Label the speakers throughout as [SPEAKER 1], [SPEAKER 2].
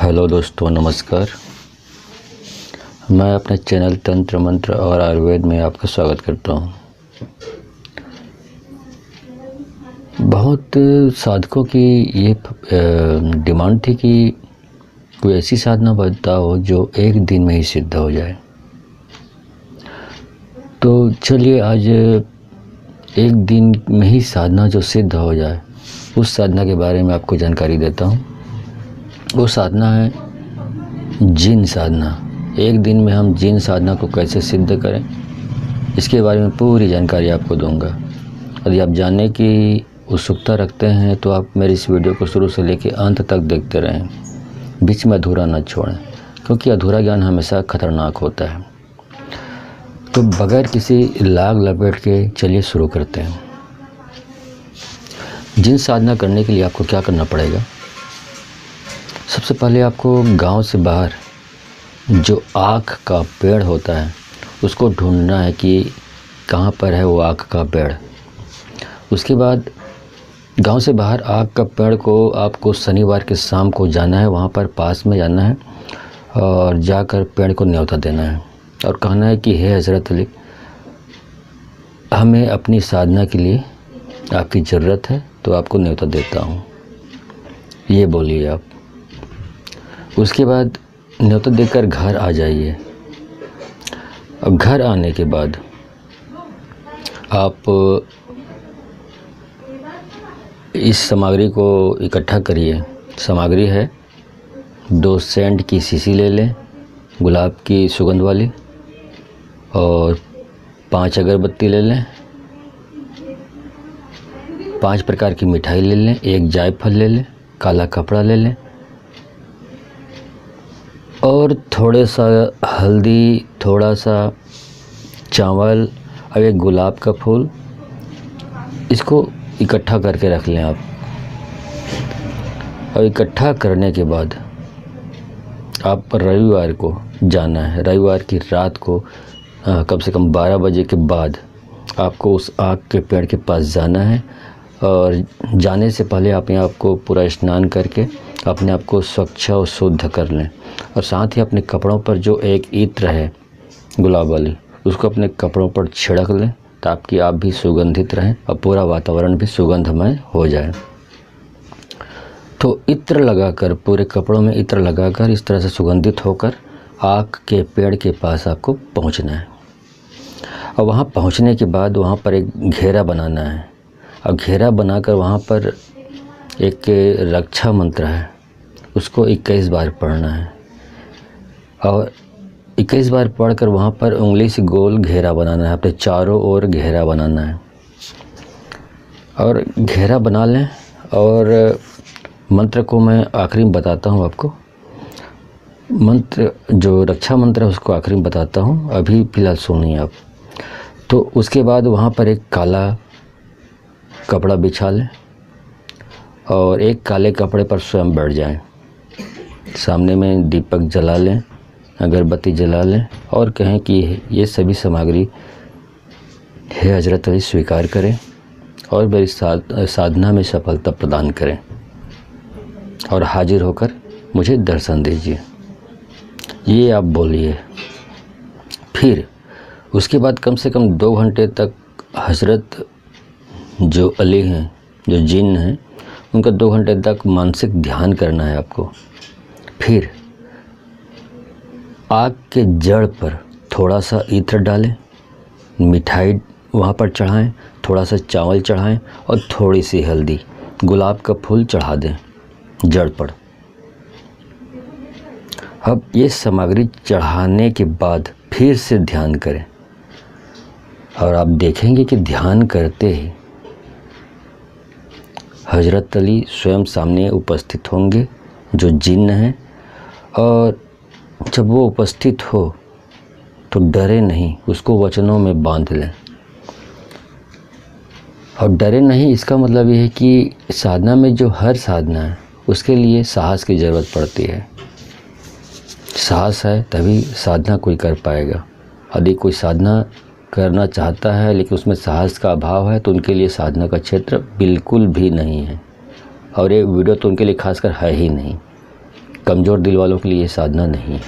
[SPEAKER 1] Hello दोस्तों, नमस्कार। मैं अपने चैनल तंत्र मंत्र और आयुर्वेद में आपका स्वागत करता हूँ। बहुत साधकों की ये डिमांड थी कि कोई ऐसी साधना बताओ जो एक दिन में ही सिद्ध हो जाए। तो चलिए आज एक दिन में ही साधना जो सिद्ध हो जाए उस साधना के बारे में आपको जानकारी देता हूँ। वो साधना है जिन साधना। एक दिन में हम जिन साधना को कैसे सिद्ध करें इसके बारे में पूरी जानकारी आपको दूंगा। यदि आप जानने की उत्सुकता रखते हैं तो आप मेरी इस वीडियो को शुरू से लेकर अंत तक देखते रहें, बीच में अधूरा न छोड़ें, क्योंकि अधूरा ज्ञान हमेशा खतरनाक होता है। तो बगैर किसी लाग लपेट के चलिए शुरू करते हैं। जिन साधना करने के लिए आपको क्या करना पड़ेगा? सबसे पहले आपको गांव से बाहर जो आक का पेड़ होता है उसको ढूंढना है कि कहाँ पर है वो आक का पेड़। उसके बाद गांव से बाहर आक का पेड़ को आपको शनिवार के शाम को जाना है, वहाँ पर पास में जाना है और जाकर पेड़ को न्योता देना है और कहना है कि हे हज़रत अली, हमें अपनी साधना के लिए आपकी ज़रूरत है तो आपको न्योता देता हूँ, ये बोलिए आप। उसके बाद न्योता देकर घर आ जाइए। अब घर आने के बाद आप इस सामग्री को इकट्ठा करिए। सामग्री है 2 सेंट की शीशी ले लें, गुलाब की सुगंध वाली, और 5 अगरबत्ती ले लें, 5 प्रकार की मिठाई ले लें, 1 जायफल ले लें, काला कपड़ा ले लें और थोड़ा सा हल्दी, थोड़ा सा चावल और 1 गुलाब का फूल। इसको इकट्ठा करके रख लें आप। और इकट्ठा करने के बाद आप रविवार को जाना है। रविवार की रात को कम से कम 12 बजे के बाद आपको उस आक के पेड़ के पास जाना है और जाने से पहले आप यहाँ आपको पूरा स्नान करके अपने आप को स्वच्छ और शुद्ध कर लें। और साथ ही अपने कपड़ों पर जो एक इत्र है गुलाब वाली, उसको अपने कपड़ों पर छिड़क लें ताकि आप भी सुगंधित रहें और पूरा वातावरण भी सुगंधमय हो जाए। तो इत्र लगाकर, पूरे कपड़ों में इत्र लगाकर इस तरह से सुगंधित होकर आक के पेड़ के पास आपको पहुंचना है। और वहां पहुंचने के बाद वहां पर एक घेरा बनाना है। अब घेरा बनाकर वहां पर एक रक्षा मंत्र है, उसको 21 बार पढ़ना है और 21 बार पढ़कर वहाँ पर उंगली से गोल घेरा बनाना है। अपने चारों ओर घेरा बनाना है और घेरा बना लें। और मंत्र को मैं आखिरी में बताता हूँ आपको। मंत्र जो रक्षा मंत्र है उसको आखिरी में बताता हूँ, अभी फ़िलहाल सुनिए आप। तो उसके बाद वहाँ पर एक काला कपड़ा बिछा लें और एक काले कपड़े पर स्वयं बैठ जाएं। सामने में दीपक जला लें, अगरबत्ती जला लें और कहें कि ये सभी सामग्री हे हज़रत अली स्वीकार करें और मेरी साधना में सफलता प्रदान करें और हाजिर होकर मुझे दर्शन दीजिए, ये आप बोलिए। फिर उसके बाद कम से कम 2 घंटे तक हज़रत जो अली हैं, जो जिन हैं, उनका 2 घंटे तक मानसिक ध्यान करना है आपको। फिर आग के जड़ पर थोड़ा सा इत्र डालें, मिठाई वहाँ पर चढ़ाएं, थोड़ा सा चावल चढ़ाएं और थोड़ी सी हल्दी, गुलाब का फूल चढ़ा दें जड़ पर। अब ये सामग्री चढ़ाने के बाद फिर से ध्यान करें और आप देखेंगे कि ध्यान करते ही हज़रत अली स्वयं सामने उपस्थित होंगे, जो जिन्न हैं। और जब वो उपस्थित हो तो डरे नहीं, उसको वचनों में बांध लें। और डरे नहीं इसका मतलब ये है कि साधना में जो हर साधना है उसके लिए साहस की ज़रूरत पड़ती है। साहस है तभी साधना कोई कर पाएगा। यदि कोई साधना करना चाहता है लेकिन उसमें साहस का अभाव है तो उनके लिए साधना का क्षेत्र बिल्कुल भी नहीं है और ये वीडियो तो उनके लिए खासकर है ही नहीं। कमज़ोर दिल वालों के लिए ये साधना नहीं है।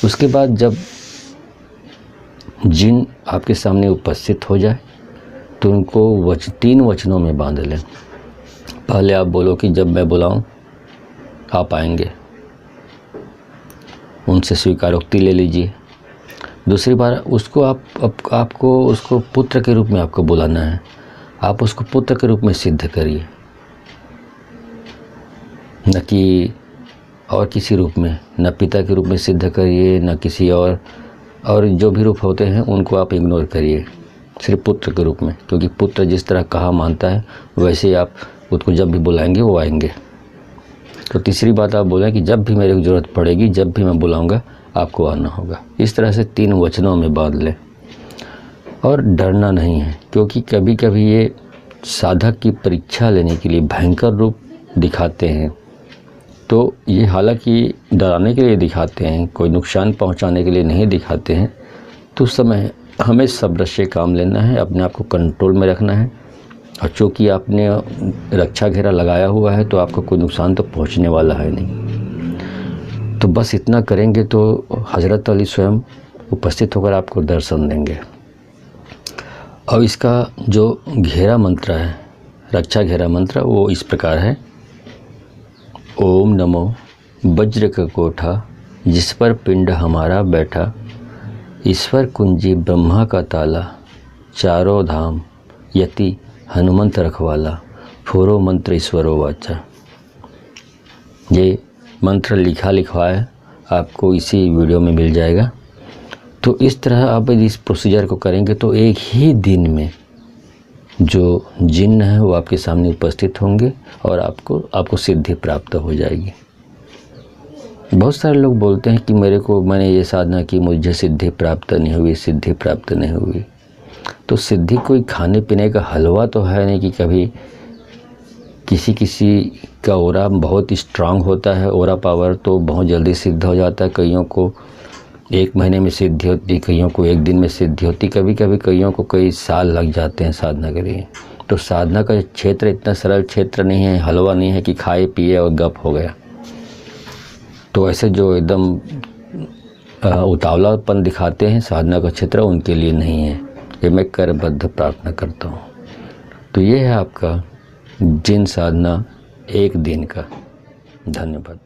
[SPEAKER 1] उसके बाद जब जिन आपके सामने उपस्थित हो जाए तो उनको 3 वचनों में बांध लें। पहले आप बोलो कि जब मैं बुलाऊं आप आएंगे, उनसे स्वीकारोक्ति ले लीजिए। दूसरी बार उसको आपको उसको पुत्र के रूप में आपको बुलाना है, आप उसको पुत्र के रूप में सिद्ध करिए, न कि और किसी रूप में, न पिता के रूप में सिद्ध करिए, न किसी और जो भी रूप होते हैं उनको आप इग्नोर करिए, सिर्फ पुत्र के रूप में, क्योंकि पुत्र जिस तरह कहा मानता है वैसे ही आप उसको जब भी बुलाएंगे वो आएंगे। तो तीसरी बात आप बोलें कि जब भी मेरे को ज़रूरत पड़ेगी, जब भी मैं बुलाऊंगा आपको आना होगा। इस तरह से 3 वचनों में बांध लें और डरना नहीं है, क्योंकि कभी कभी ये साधक की परीक्षा लेने के लिए भयंकर रूप दिखाते हैं। तो ये हालांकि डराने के लिए दिखाते हैं, कोई नुकसान पहुंचाने के लिए नहीं दिखाते हैं। तो उस समय हमें सब्र से काम लेना है, अपने आप को कंट्रोल में रखना है। और चूँकि आपने रक्षा घेरा लगाया हुआ है तो आपको कोई नुकसान तो पहुंचने वाला है नहीं। तो बस इतना करेंगे तो हज़रत अली स्वयं उपस्थित होकर आपको दर्शन देंगे। और इसका जो घेरा मंत्र है, रक्षा घेरा मंत्र, वो इस प्रकार है। ओम नमो वज्र का कोठा जिस पर पिंड हमारा बैठा, ईश्वर कुंजी ब्रह्मा का ताला, चारों धाम यति हनुमंत रखवाला, फोरो मंत्र ईश्वरो वाचा। ये मंत्र लिखा है, आपको इसी वीडियो में मिल जाएगा। तो इस तरह आप इस प्रोसीजर को करेंगे तो एक ही दिन में जो जिन्न है वो आपके सामने उपस्थित होंगे और आपको सिद्धि प्राप्त हो जाएगी। बहुत सारे लोग बोलते हैं कि मैंने ये साधना की, मुझे सिद्धि प्राप्त नहीं हुई, सिद्धि प्राप्त नहीं हुई। तो सिद्धि कोई खाने पीने का हलवा तो है नहीं कि कभी किसी का ओरा बहुत स्ट्रांग होता है, ओरा पावर तो बहुत जल्दी सिद्ध हो जाता है। कईयों को 1 महीने में सिद्धि होती, कईयों को 1 दिन में सिद्धि होती, कभी कभी कईयों को कई साल लग जाते हैं साधना के लिए। तो साधना का क्षेत्र इतना सरल क्षेत्र नहीं है, हलवा नहीं है कि खाए पिए और गप हो गया। तो ऐसे जो एकदम उतावलापन दिखाते हैं साधना का क्षेत्र, उनके लिए नहीं है। ये मैं करबद्ध प्रार्थना करता हूँ। तो ये है आपका जिन साधना 1 दिन का। धन्यवाद।